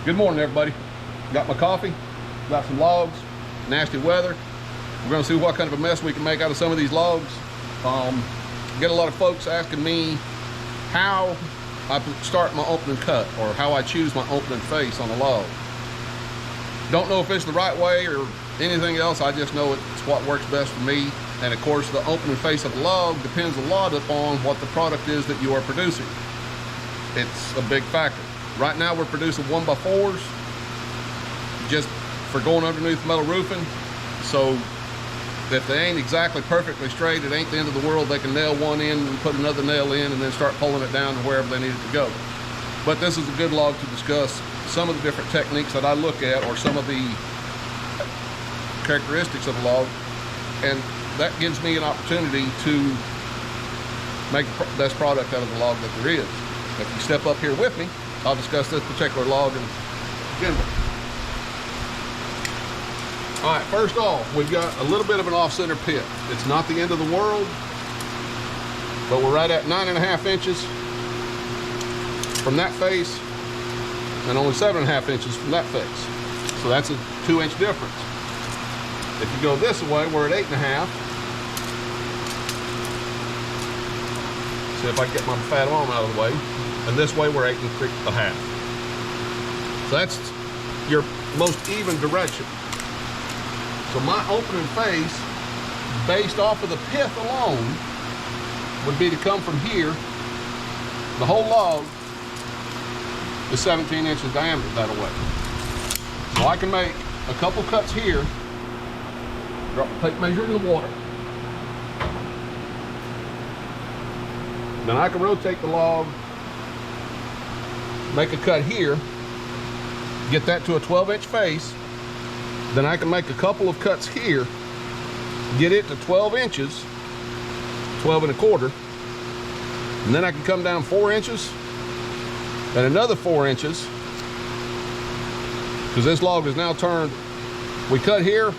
Good morning, everybody. Got my coffee, got some logs, nasty weather. We're gonna see what kind of a mess we can make out of some of these logs. Get a lot of folks asking me how I start my opening cut or how I choose my opening face on a log. Don't know if it's the right way or anything else. I just know it's what works best for me. And of course, the opening face of the log depends a lot upon what the product is that you are producing. It's a big factor. Right now we're producing 1x4s just for going underneath metal roofing. So if they ain't exactly perfectly straight, it ain't the end of the world. They can nail one in and put another nail in and then start pulling it down to wherever they need it to go. But this is a good log to discuss some of the different techniques that I look at, or some of the characteristics of the log, and that gives me an opportunity to make the best product out of the log that there is. If you step up here with me, I'll discuss this particular log in general. All right, first off, we've got a little bit of an off-center pit. It's not the end of the world, but we're right at 9.5 inches from that face and only 7.5 inches from that face. So that's a 2-inch difference. If you go this way, we're at 8.5. See if I can get my fat arm out of the way. And this way we're 8.5. So that's your most even direction. So my opening face, based off of the pith alone, would be to come from here. The whole log is 17 inches diameter that way. So I can make a couple cuts here, drop the tape measure in the water. Then I can rotate the log, make a cut here, get that to a 12-inch face. Then I can make a couple of cuts here, get it to 12 inches, 12.25, and then I can come down 4 inches and another 4 inches, because this log is now turned. We cut here,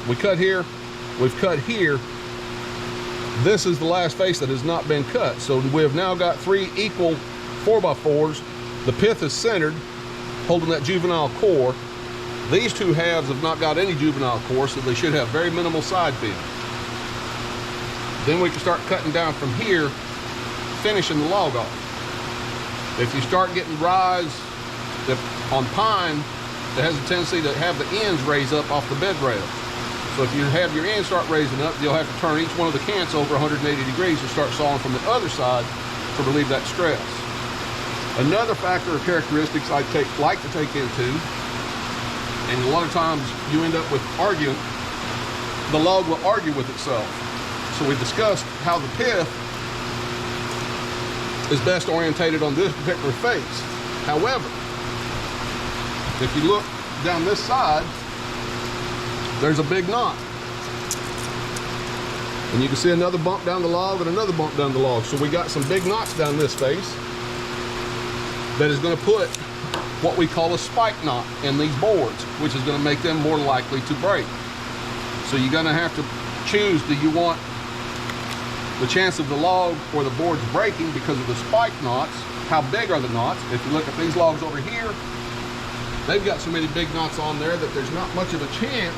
we cut here, we've cut here. This is the last face that has not been cut. So we have now got 3 equal 4x4s. The pith is centered, holding that juvenile core. These two halves have not got any juvenile core, so they should have very minimal side bend. Then we can start cutting down from here, finishing the log off. If you start getting rise on pine, it has a tendency to have the ends raise up off the bed rail. So if you have your ends start raising up, you'll have to turn each one of the cants over 180 degrees and start sawing from the other side to relieve that stress. Another factor or characteristics I like to take into, and a lot of times you end up with arguing, the log will argue with itself. So we discussed how the pith is best orientated on this particular face. However, if you look down this side, there's a big knot. And you can see another bump down the log and another bump down the log. So we got some big knots down this face that is going to put what we call a spike knot in these boards, which is going to make them more likely to break. So you're going to have to choose, do you want the chance of the log or the boards breaking because of the spike knots? How big are the knots? If you look at these logs over here, they've got so many big knots on there that there's not much of a chance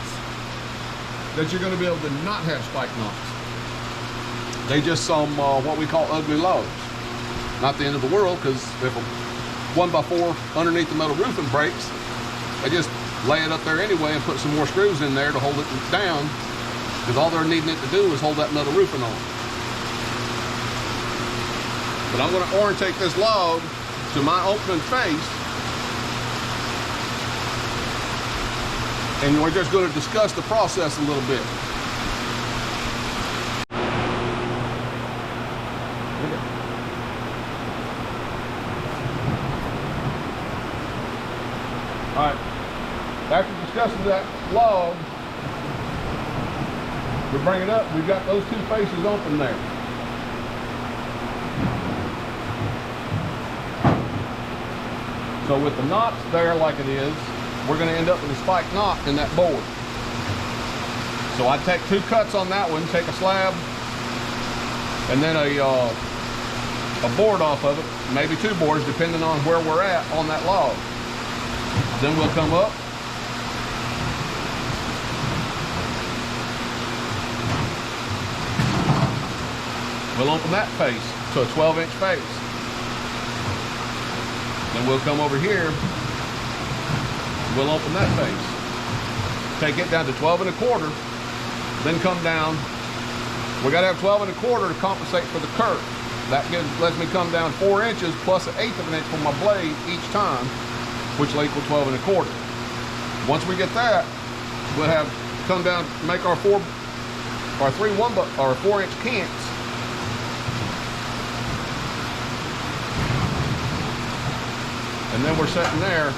that you're going to be able to not have spike knots. They just some what we call ugly logs. Not the end of the world, because if a 1x4 underneath the metal roofing breaks, they just lay it up there anyway and put some more screws in there to hold it down, because all they're needing it to do is hold that metal roofing on. But I'm going to orientate this log to my opening face, and we're just going to discuss the process a little bit. All right, after discussing that log, we bring it up, we've got those two faces open there. So with the knots there like it is, we're going to end up with a spike knot in that board. So I take 2 cuts on that one, take a slab, and then a board off of it, maybe 2 boards depending on where we're at on that log. Then we'll come up. We'll open that face to a 12-inch face. Then we'll come over here. We'll open that face. Take it down to 12 1/4. Then come down. We got to have 12 1/4 to compensate for the curve. That lets me come down 4 inches plus 1/8 of an inch from my blade each time, which will equal 12 1/4. Once we get that, we'll have come down, make our 4 inch cants. And then we're sitting there,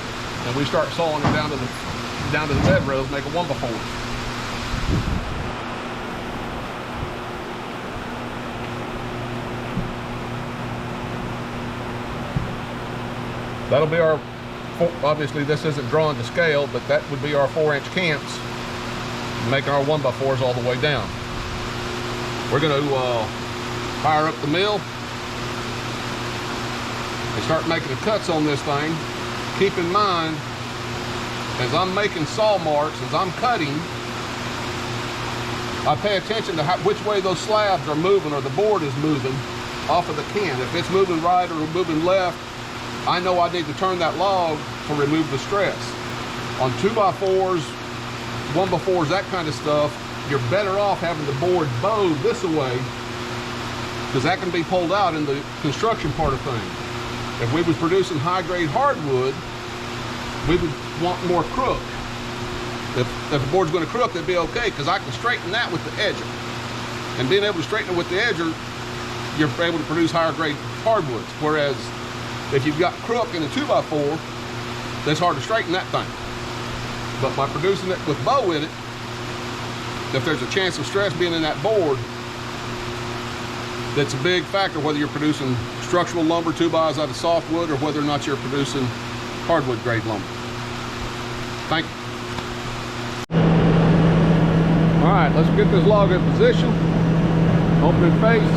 and we start sawing it down to the bed rails, make a 1x4. That'll be our, obviously this isn't drawn to scale, but that would be our 4 inch cants, making our 1x4s all the way down. We're going to fire up the mill and start making the cuts on this thing. Keep in mind, as I'm making saw marks, as I'm cutting, I pay attention to which way those slabs are moving or the board is moving off of the can. If it's moving right or moving left, I know I need to turn that log to remove the stress. On 2x4s, 1x4s, that kind of stuff, you're better off having the board bowed this way, because that can be pulled out in the construction part of things. If we was producing high-grade hardwood, we would want more crook. If the board's going to crook, that'd be okay, because I can straighten that with the edger. And being able to straighten it with the edger, you're able to produce higher-grade hardwoods. Whereas if you've got crook in a 2x4, that's hard to straighten that thing. But by producing it with bow in it, if there's a chance of stress being in that board, that's a big factor whether you're producing structural lumber 2x out of softwood or whether or not you're producing hardwood grade lumber. Thank you. All right, let's get this log in position. Open it face.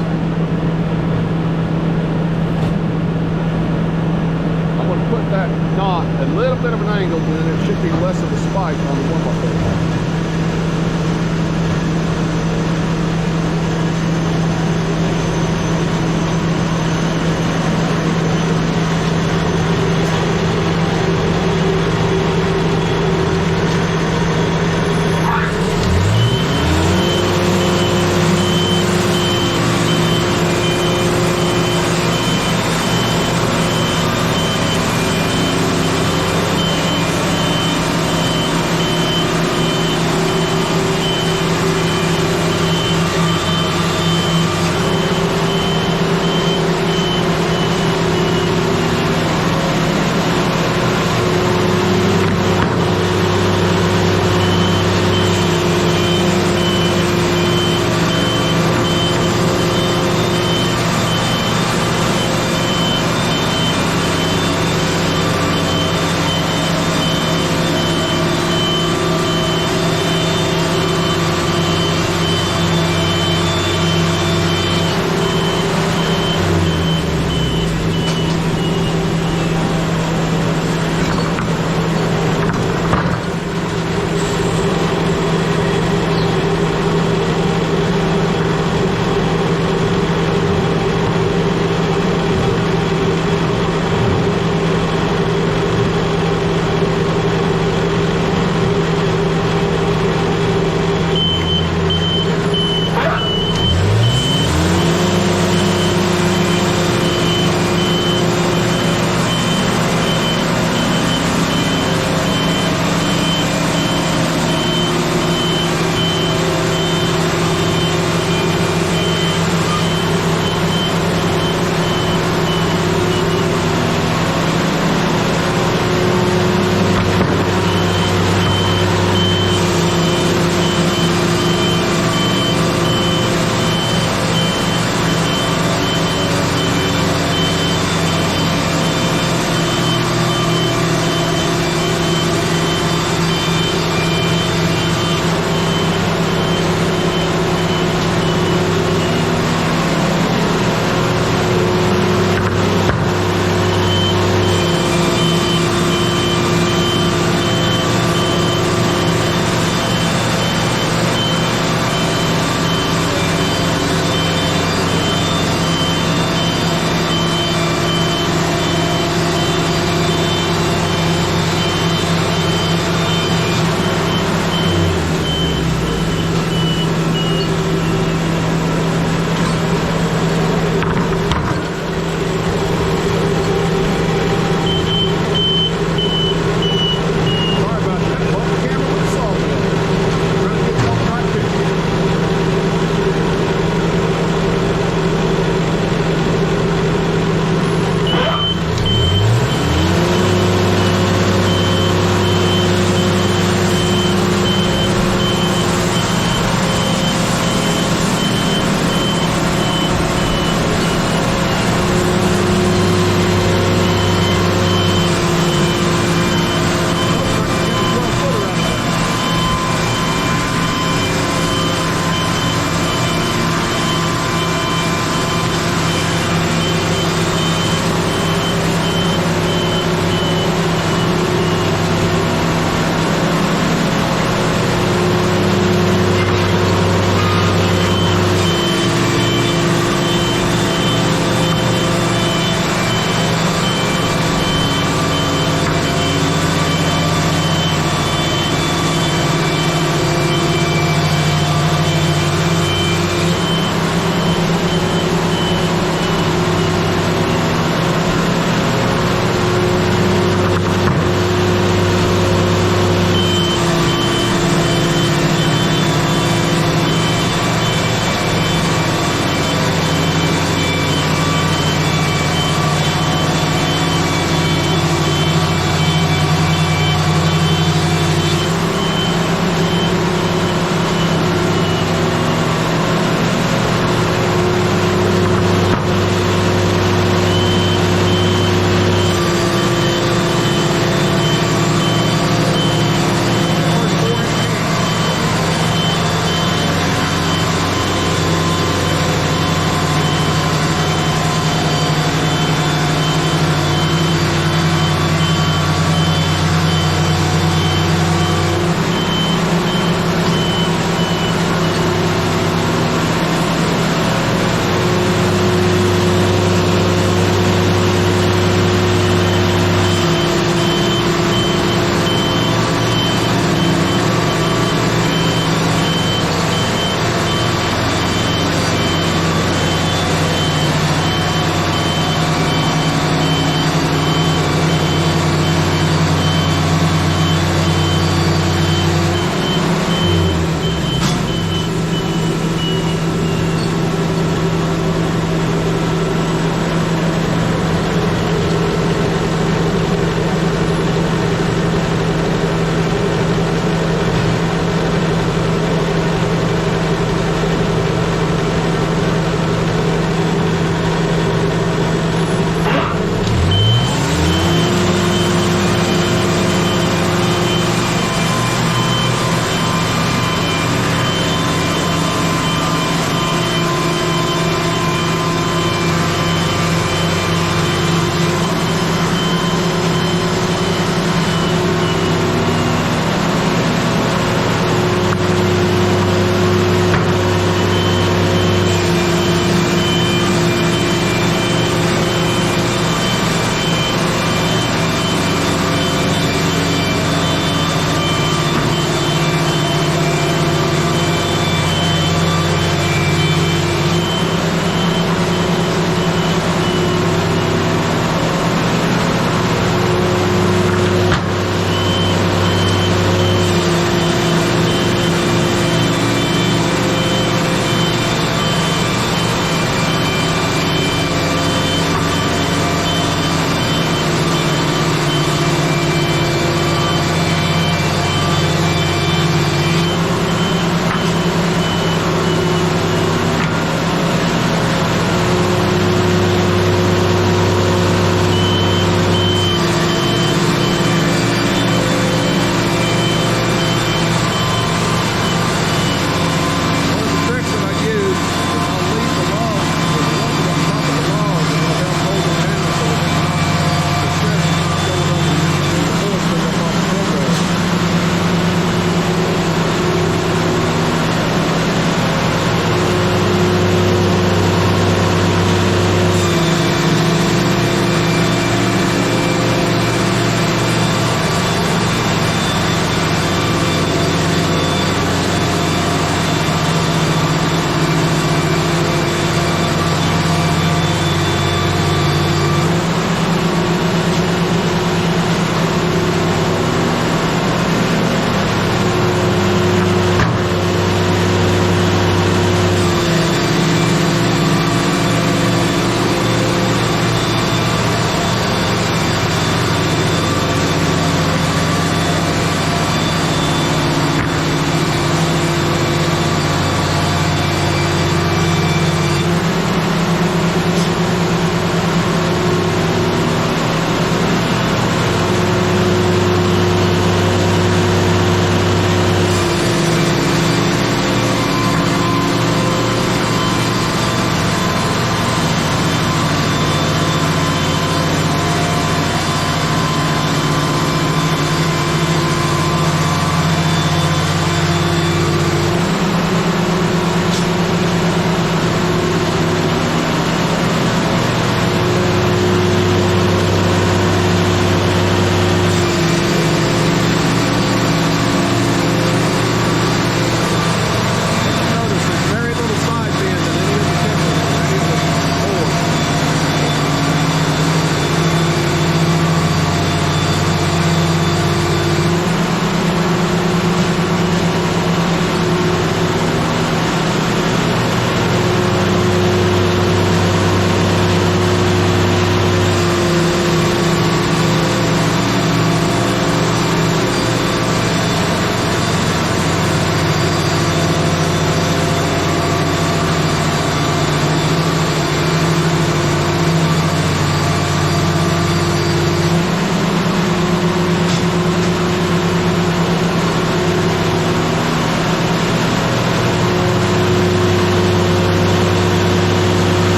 I'm going to put that knot at a little bit of an angle, and it should be less of a spike on the 1x4.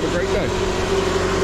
Have a great day.